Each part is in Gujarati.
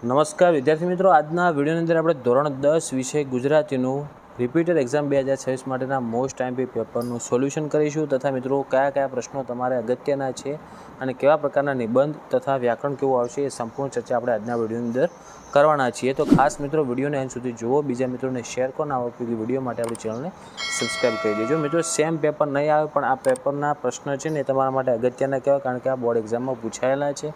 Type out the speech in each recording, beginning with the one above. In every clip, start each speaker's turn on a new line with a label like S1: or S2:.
S1: નમસ્કાર વિદ્યાર્થી મિત્રો, આજના વિડીયોની અંદર આપણે ધોરણ 10 વિષય ગુજરાતીનું રિપીટેડ એક્ઝામ 2026 માટેના મોસ્ટ આઈએમપી પેપરનું સોલ્યુશન કરીશું તથા મિત્રો કયા કયા પ્રશ્નો તમારે અગત્યના છે અને કેવા પ્રકારના નિબંધ તથા વ્યાકરણ કેવું આવશે એ સંપૂર્ણ ચર્ચા આપણે આજના વિડીયોની અંદર કરવાના છીએ. તો ખાસ મિત્રો વિડીયોને અંત સુધી જુઓ, બીજા મિત્રોને શેર કરો, આ ઉપયોગી વિડીયો માટે આપણી ચેનલને સબસ્ક્રાઈબ કરી દેજો. મિત્રો સેમ પેપર નહીં આવે પણ આ પેપરના પ્રશ્નો છે ને એ તમારા માટે અગત્યના કહેવાય, કારણ કે આ બોર્ડ એક્ઝામમાં પૂછાયેલા છે.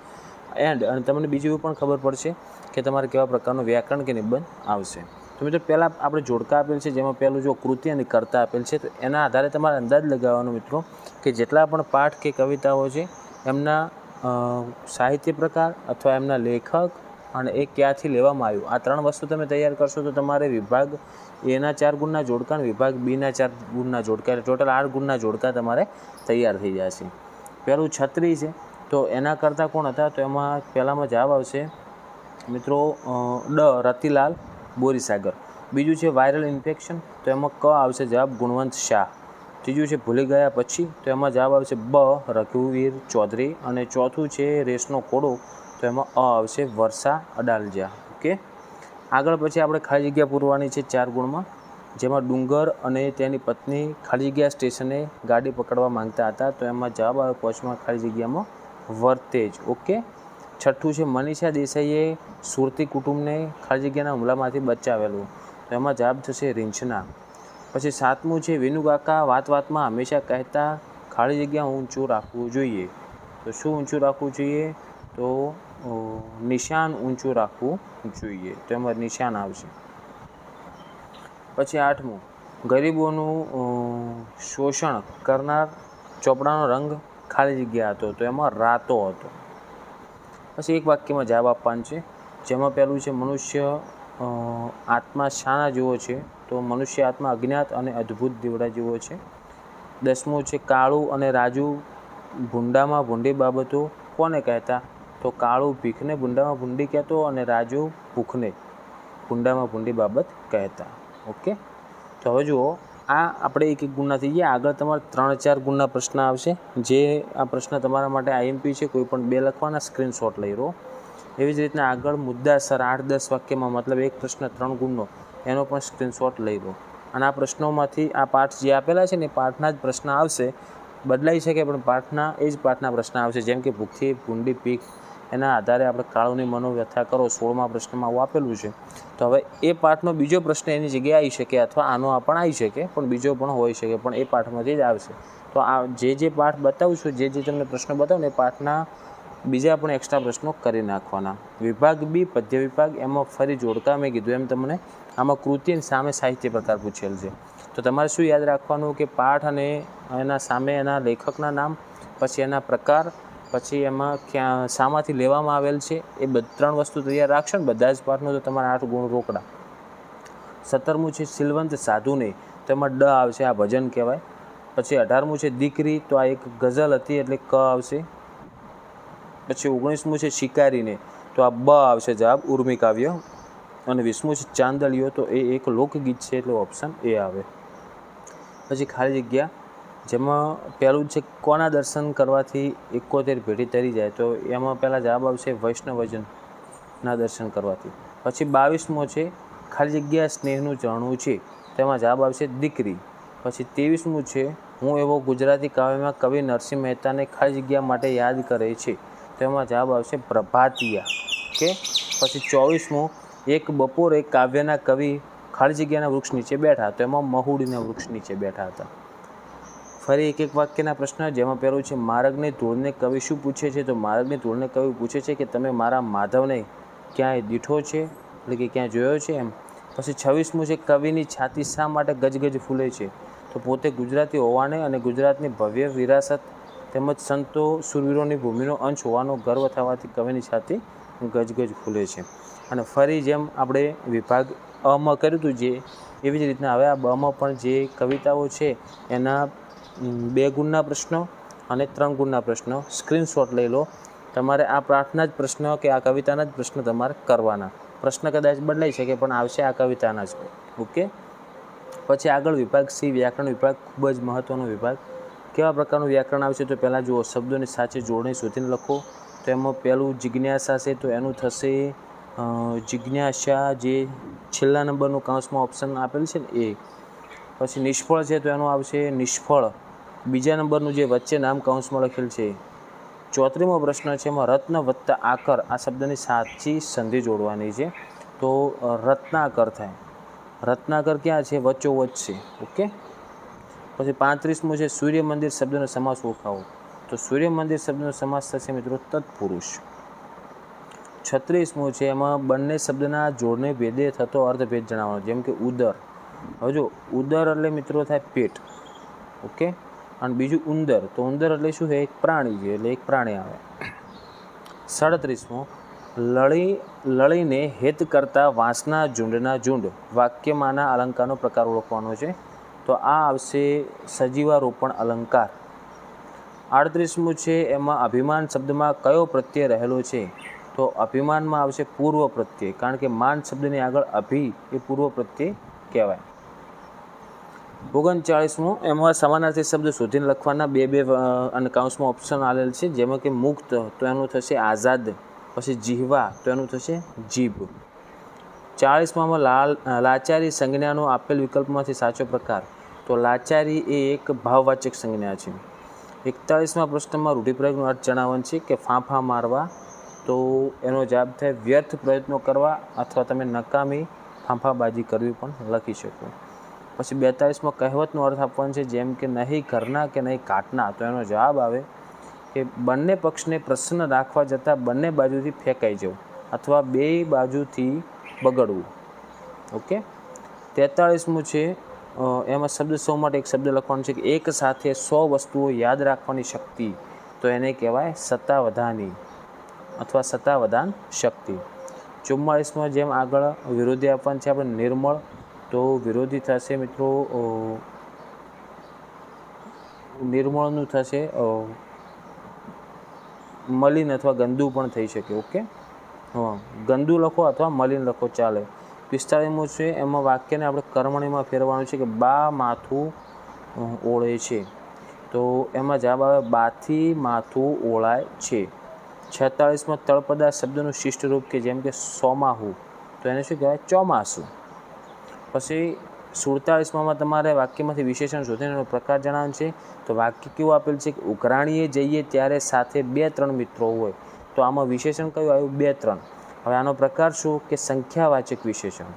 S1: અને તમને બીજું પણ ખબર પડશે કે તમારે કેવા પ્રકારનું વ્યાકરણ કે નિબંધ આવશે. તો મિત્રો પહેલાં આપણે જોડકા આપેલ છે, જેમાં પહેલું જો કૃતિ અને કર્તા આપેલ છે, તો એના આધારે તમારે અંદાજ લગાવવાનો મિત્રો કે જેટલા પણ પાઠ કે કવિતાઓ છે એમના સાહિત્ય પ્રકાર અથવા એમના લેખક અને એ ક્યાંથી લેવામાં આવ્યું, આ ત્રણ વસ્તુ તમે તૈયાર કરશો તો તમારે વિભાગ એના 4 ગુણના જોડકા અને વિભાગ બીના 4 ગુણના જોડકા, એટલે ટોટલ 8 ગુણના જોડકા તમારે તૈયાર થઈ જશે. પહેલું છત્રી છે, તો એના કરતાં કોણ હતા, તો એમાં પહેલાંમાં જવાબ આવશે મિત્રો રતિલાલ બોરીસાગર. બીજું છે વાયરલ ઇન્ફેક્શન, તો એમાં ક આવશે જવાબ ગુણવંત શાહ. ત્રીજું છે ભૂલી ગયા પછી, તો એમાં જવાબ આવશે બ રઘુવીર ચૌધરી. અને ચોથું છે રેસનો કોડો, તો એમાં અ આવશે વર્ષા અડાલજા. ઓકે, આગળ પછી આપણે ખાલી જગ્યા પૂરવાની છે 4 ગુણમાં, જેમાં ડુંગર અને તેની પત્ની ખાલી જગ્યા સ્ટેશને ગાડી પકડવા માંગતા હતા, તો એમાં જવાબ આવે પોચમાં ખાલી જગ્યામાં વર્તેજ. ઓકે, છઠ્ઠું છે મનીષા દેસાઈએ સુરતી કુટુંબને ખાલી જગ્યાના હુમલામાંથી બચાવેલું, તો એમાં જવાબ થશે રીંછના. પછી 7મું છે વિનુકાકા વાત વાતમાં હંમેશા કહેતા ખાલી જગ્યા ઊંચું રાખવું જોઈએ, તો શું ઊંચું રાખવું જોઈએ, તો નિશાન ઊંચું રાખવું જોઈએ, તો એમાં નિશાન આવશે. પછી 8મું ગરીબોનું શોષણ કરનાર ચોપડાનો રંગ ખાલી જગ્યા હતો, તો એમાં રાતો હતો. પછી એક વાક્યમાં જવાબ આપવાનું છે, જેમાં પહેલું છે મનુષ્ય આત્મા શાના જેવો છે, તો મનુષ્ય આત્મા અજ્ઞાત અને અદ્ભુત દીવડા જેવો છે. 10મું છે કાળું અને રાજુ ભૂંડામાં ભૂંડી બાબતો કોને કહેતા, તો કાળું ભીખને ભૂંડામાં ભૂંડી કહેતો અને રાજુ ભૂખને ભૂંડામાં ભૂંડી બાબત કહેતા. ઓકે, તો હવે જુઓ, આ આપણે એક ગુણના થઈ ગયા. આગળ તમારે 3-4 ગુણના પ્રશ્ન આવશે, જે આ પ્રશ્ન તમારા માટે આઈએમપી છે, કોઈ પણ 2 લખવાના, સ્ક્રીનશોટ લઈ રહો. એવી જ રીતના આગળ મુદ્દાસર 8-10 વાક્યમાં, મતલબ એક પ્રશ્ન 3 ગુણનો, એનો પણ સ્ક્રીનશોટ લઈ લો. અને આ પ્રશ્નોમાંથી આ પાઠ જે આપેલા છે ને એ પાઠના જ પ્રશ્ન આવશે, બદલાઈ શકે પણ પાઠના એ જ પાઠના પ્રશ્ન આવશે. જેમ કે ભૂખથી ભૂંડી પીક, એના આધારે આપણે કાળુની મનોવ્યથા કરો, 16મા પ્રશ્નમાં આવું આપેલું છે. તો હવે એ પાઠનો બીજો પ્રશ્ન એની જગ્યાએ આવી શકે, અથવા આનો પણ આવી શકે, પણ બીજો પણ હોઈ શકે, પણ એ પાઠમાંથી જ આવશે. તો આ જે પાઠ બતાવું છું, જે તમને પ્રશ્ન બતાવું ને એ પાઠના બીજા પણ એક્સ્ટ્રા પ્રશ્નો કરી નાખવાના. વિભાગ બી પદ્ય વિભાગ, એમાં ફરી જોડકા મેં કીધું એમ તમને, આમાં કૃતિ અને સામે સાહિત્ય પ્રકાર પૂછેલ છે. તો તમારે શું યાદ રાખવાનું કે પાઠ અને એના સામે એના લેખકના નામ, પછી એના પ્રકાર, પછી એમાં ક્યાં શામાંથી લેવામાં આવેલ છે, એ 3 વસ્તુ તૈયાર રાખશો ને બધા જ પાઠનો, તો તમારા 8 ગુણ રોકડા. 17મું છે સિલવંત સાધુને, તો એમાં ડ આવશે, આ ભજન કહેવાય. પછી 18મું છે દીકરી, તો આ એક ગઝલ હતી એટલે ક આવશે. પછી 19મું છે શિકારીને, તો આ બ આવશે જવાબ ઉર્મી કાવ્ય. અને 20મું છે ચાંદલિયો, તો એ એક લોકગીત છે એટલે ઓપ્શન એ આવે. પછી ખાલી જગ્યા, જેમાં પહેલું છે કોના દર્શન કરવાથી 71 પેઢી તરી જાય, તો એમાં પહેલાં જવાબ આવશે વૈષ્ણવજનના દર્શન કરવાથી. પછી 22મું છે ખાલી જગ્યા સ્નેહનું ઝરણું છે, તેમાં જવાબ આવશે દીકરી. પછી 23મું છે હું એવો ગુજરાતી કાવ્યમાં કવિ નરસિંહ મહેતાને ખાલી જગ્યા માટે યાદ કરે છે, તેમાં જવાબ આવશે પ્રભાતિયા. ઓકે, પછી 24મું એક બપોરે કાવ્યના કવિ ખાલી જગ્યાના વૃક્ષ નીચે બેઠા, તો એમાં મહુડીના વૃક્ષ નીચે બેઠા હતા. ફરી એક વાક્યના પ્રશ્ન, જેમાં પહેલું છે માર્ગની ધૂળને કવિ શું પૂછે છે, તો માર્ગની ધૂળને કવિ પૂછે છે કે તમે મારા માધવને ક્યાંય દીઠો છે, એટલે કે ક્યાં જોયો છે એમ. પછી 26મું છે કવિની છાતી શા માટે ગજગજ ફૂલે છે, તો પોતે ગુજરાતી હોવાને અને ગુજરાતની ભવ્ય વિરાસત તેમજ સંતો સુરવીરોની ભૂમિનો અંશ હોવાનો ગર્વ થવાથી કવિની છાતી ગજગજ ફૂલે છે. અને ફરી જેમ આપણે વિભાગ અમાં કર્યું હતું, જે એવી જ રીતના હવે આ બમાં પણ જે કવિતાઓ છે એના 2 ગુણના પ્રશ્નો અને 3 ગુણના પ્રશ્નો સ્ક્રીનશોટ લઈ લો. તમારે આ પાઠના જ પ્રશ્ન કે આ કવિતાના જ પ્રશ્ન તમારે કરવાના. પ્રશ્ન કદાચ બદલાઈ શકે પણ આવશે આ કવિતાના જ. ઓકે, પછી આગળ વિભાગ સી વ્યાકરણ વિભાગ, ખૂબ જ મહત્ત્વનો વિભાગ. કેવા પ્રકારનું વ્યાકરણ આવશે, તો પહેલાં જુઓ શબ્દોની સાચી જોડણી શોધીને લખો. તો એમાં પહેલું જિજ્ઞાસા છે, તો એનું થશે જિજ્ઞાસા જે છેલ્લા નંબરનું કૌંસમાં ઓપ્શન આપેલ છે ને એ. પછી નિષ્ફળ છે તો એનું આવશે નિષ્ફળ, બીજા નંબરનું જે વચ્ચે નામ કૌંસમાં લખેલ છે. 34મો પ્રશ્ન છે, એમાં રત્ન વત્તા આકર આ શબ્દની સાચી સંધિ જોડવાની છે. તો રત્નાકર થાય. રત્નાકર ક્યાં છે? વચ્ચોવચ્ચ છે. ઓકે. પછી 35મું છે, સૂર્ય મંદિર શબ્દનો સમાસ ઓળખાવો. તો સૂર્ય મંદિર શબ્દનો સમાસ થશે મિત્રો તત્પુરુષ. 36મું છે, એમાં બંને શબ્દના જોડને ભેદે થતો અર્થભેદ જણાવવાનો, જેમ કે ઉદર. હવે જો ઉદર એટલે મિત્રો થાય પેટ. ઓકે. અને બીજું ઉંદર, તો ઉંદર એટલે શું છે? એક પ્રાણી છે, એટલે એક પ્રાણી આવે. 37મું, લળીને હેત કરતા વાંસના ઝુંડના ઝુંડ વાક્યમાંના અલંકારનો પ્રકાર ઓળખવાનો છે. તો આ આવશે સજીવારોપણ અલંકાર. 38મું છે, એમાં અભિમાન શબ્દમાં કયો પ્રત્યય રહેલો છે? તો અભિમાનમાં આવશે પૂર્વ પ્રત્યય, કારણ કે માન શબ્દની આગળ અભિ એ પૂર્વ પ્રત્યય કહેવાય. 39મું, એમાં સમાનાર્થી શબ્દ શોધીને લખવાના બે અને કૌંસમાં ઓપ્શન આવેલ છે, જેમાં કે મુક્ત તો એનું થશે આઝાદ, પછી જીહવા તો એનું થશે જીભ. 40માં લાચારી સંજ્ઞાનો આપેલ વિકલ્પમાંથી સાચો પ્રકાર. તો લાચારી એ એક ભાવવાચક સંજ્ઞા છે. 41મા પ્રશ્નમાં રૂઢિપ્રયોગનો અર્થ જણાવવાનો છે કે ફાંફા મારવા. તો એનો જવાબ થાય વ્યર્થ પ્રયત્નો કરવા, અથવા તમે નકામી ફાંફાબાજી કરવી પણ લખી શકો. પછી 42માં કહેવતનો અર્થ આપવાનો છે, જેમ કે નહીં ઘરના કે નહીં કાટના. તો એનો જવાબ આવે કે બંને પક્ષને પ્રસન્ન રાખવા જતાં બંને બાજુથી ફેંકાઈ જવું, અથવા બે બાજુથી બગડવું. ઓકે. 43મું છે, એમાં શબ્દ સૌ માટે એક શબ્દ લખવાનો છે કે એક સાથે 100 વસ્તુઓ યાદ રાખવાની શક્તિ. તો એને કહેવાય સત્તાવધાની અથવા સત્તાવધાન શક્તિ. 44માં જેમ આગળ વિરોધી આપવાનું છે આપણે નિર્મળ, તો વિરોધી થશે મિત્રો નિર્મળનું થશે મલિન અથવા ગંદુ પણ થઈ શકે. ઓકે. ગંદુ લખો અથવા મલિન લખો ચાલે. 45મું છે, એમાં વાક્યને આપણે કર્મણીમાં ફેરવાનું છે કે બા માથું ઓળે છે. તો એમાં જવાબ આવે બાથી માથું ઓળાય છે. 46માં તળપદા શબ્દનું શિષ્ટ રૂપ કે જેમ કે સોમાહુ, તો એને શું કહેવાય? ચોમાસું. પછી 47માં તમારે વાક્યમાંથી વિશેષણ શોધીને એનો પ્રકાર જણાવવાનો છે. તો વાક્ય કેવું આપેલ છે કે ઉઘરાણીએ જઈએ ત્યારે સાથે 2-3 મિત્રો હોય. તો આમાં વિશેષણ કયું આવ્યું? 2-3. હવે આનો પ્રકાર શું કે સંખ્યાવાચક વિશેષણ.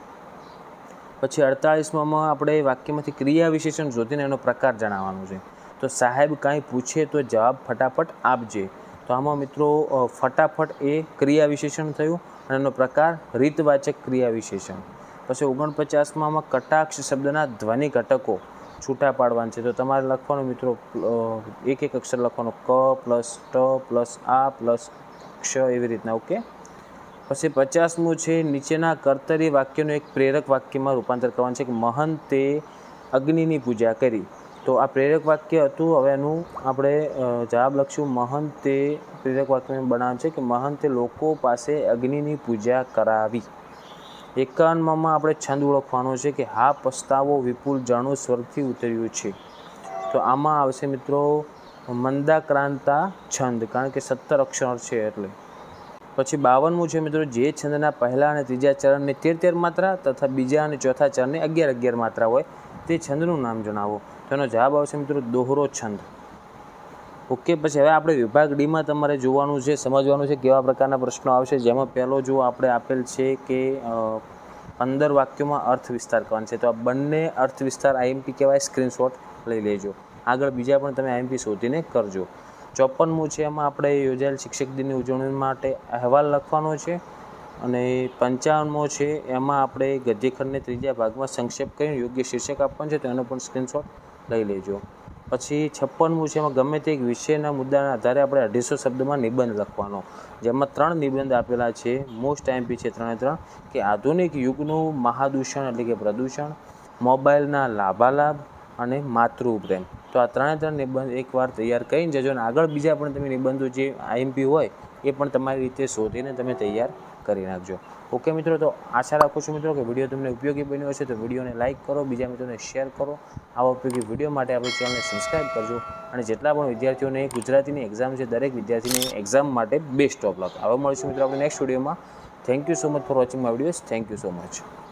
S1: પછી 48માં આપણે વાક્યમાંથી ક્રિયા વિશેષણ શોધીને એનો પ્રકાર જણાવવાનો છે. તો સાહેબ કાંઈ પૂછે તો જવાબ ફટાફટ આપજે. તો આમાં મિત્રો ફટાફટ એ ક્રિયા વિશેષણ થયું, અને એનો પ્રકાર રીતવાચક ક્રિયા વિશેષણ. પછી 49માં કટાક્ષ શબ્દના ધ્વનિ ઘટકો છૂટા પાડવાના છે. તો તમારે લખવાનું મિત્રો એક અક્ષર લખવાનો, ક પ્લસ ટ પ્લસ આ પ્લસ ક્ષ, એવી રીતના. ઓકે. પછી 50મું છે, નીચેના કર્તરી વાક્યનું એક પ્રેરક વાક્યમાં રૂપાંતર કરવાનું છે કે મહંતે અગ્નિની પૂજા કરી. તો આ પ્રેરક વાક્ય હતું. હવે એનું આપણે જવાબ લખશું. મહંતે પ્રેરક વાક્ય બનાવવાનું છે કે મહંતે લોકો પાસે અગ્નિની પૂજા કરાવી. 51માં આપણે છંદ ઓળખવાનો છે કે હા પસ્તાવો વિપુલ જાણું સ્વરથી ઉતર્યું છે. તો આમાં આવશે મિત્રો મંદાક્રાંતા છંદ, કારણ કે 17 અક્ષર છે એટલે. પછી 52મું છે મિત્રો, જે છંદના પહેલા અને ત્રીજા ચરણની 13 માત્રા તથા બીજા અને ચોથા ચરણની 11 માત્રા હોય તે છંદનું નામ જણાવો. તો એનો જવાબ આવશે મિત્રો દોહરો છંદ. ઓકે. પછી હવે આપણે વિભાગ ડીમાં તમારે જોવાનું છે, સમજવાનું છે કેવા પ્રકારના પ્રશ્નો આવશે. જેમાં પહેલો જો આપણે આપેલ છે કે 15 વાક્યોમાં અર્થ વિસ્તાર કરવાનો છે. તો આ બંને અર્થ વિસ્તાર આઈએમપી કહેવાય, સ્ક્રીનશોટ લઈ લેજો. આગળ બીજા પણ તમે આઈએમપી શોધીને કરજો. 54મું છે, એમાં આપણે યોજાયેલ શિક્ષક દિનની ઉજવણી માટે અહેવાલ લખવાનો છે. અને 55મો છે, એમાં આપણે ગદ્યખંડને ત્રીજા ભાગમાં સંક્ષેપ કરીને યોગ્ય શીર્ષક આપવાનું છે. તો એનો પણ સ્ક્રીનશોટ લઈ લેજો. પછી 56મું છે, એમાં ગમે તે એક વિષયના મુદ્દાના આધારે આપણે 250 શબ્દમાં નિબંધ લખવાનો, જેમાં 3 નિબંધ આપેલા છે. મોસ્ટ આઈએમપી છે 3 કે આધુનિક યુગનું મહાદૂષણ એટલે કે પ્રદૂષણ, મોબાઈલના લાભાલાભ અને માતૃપ્રેમ. તો આ 3 નિબંધ એકવાર તૈયાર કરીને જજો. અને આગળ બીજા પણ તમે નિબંધો જે આઈએમપી હોય એ પણ તમારી રીતે શોધીને તમે તૈયાર કરી નાખજો. ઓકે મિત્રો, તો આશા રાખું છું મિત્રો કે વિડીયો તમને ઉપયોગી બન્યો હશે. તો વિડીયોને લાઇક કરો, બીજા મિત્રોને શેર કરો. આવા ઉપયોગી વિડીયો માટે આપણી ચેનલને સબસ્ક્રાઈબ કરજો. અને જેટલા પણ વિદ્યાર્થીઓને ગુજરાતીની એક્ઝામ છે, દરેક વિદ્યાર્થીની એક્ઝામ માટે બેસ્ટ ઓફ લક. હવે મળીશું મિત્રો આપણે નેક્સ્ટ વિડીયોમાં. Thank you so much for watching my videos. Thank you so much.